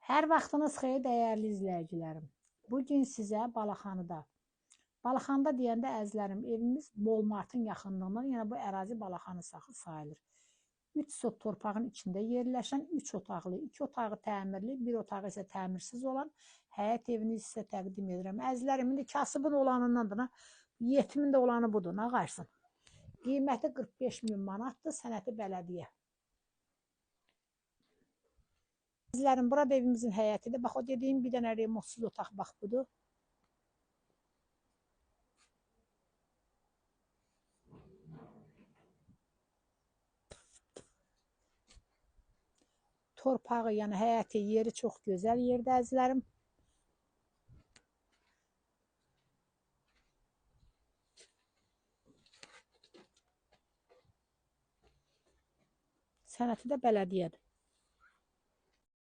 Hər vaxtınız xeyir, dəyərli izləyicilərim. Bugün sizə Balaxanda deyəndə əzizlərim, evimiz Bolmartın yaxınlığından, yəni bu ərazi Balaxanı sayılır. 3 sot torpağın içində yerləşən 3 otaqlı, 2 otağı təmirli, 1 otağı isə təmirsiz olan həyət evini sizə təqdim edirəm. Əzizlərim, indi kasıbın olanından da, yetimin də olanı budur, nə qarsın? Qiyməti 45.000 manatdır, sənəti bələdiyyə. Əzizlərim, burada evimizin həyətidir. Bax, o dediyim bir dənə remontsuz otaq, bax, budur. Torpağı, yəni həyəti, yeri çox gözəl yerdə, əzizlərim. Sənəti də bələdiyyədir.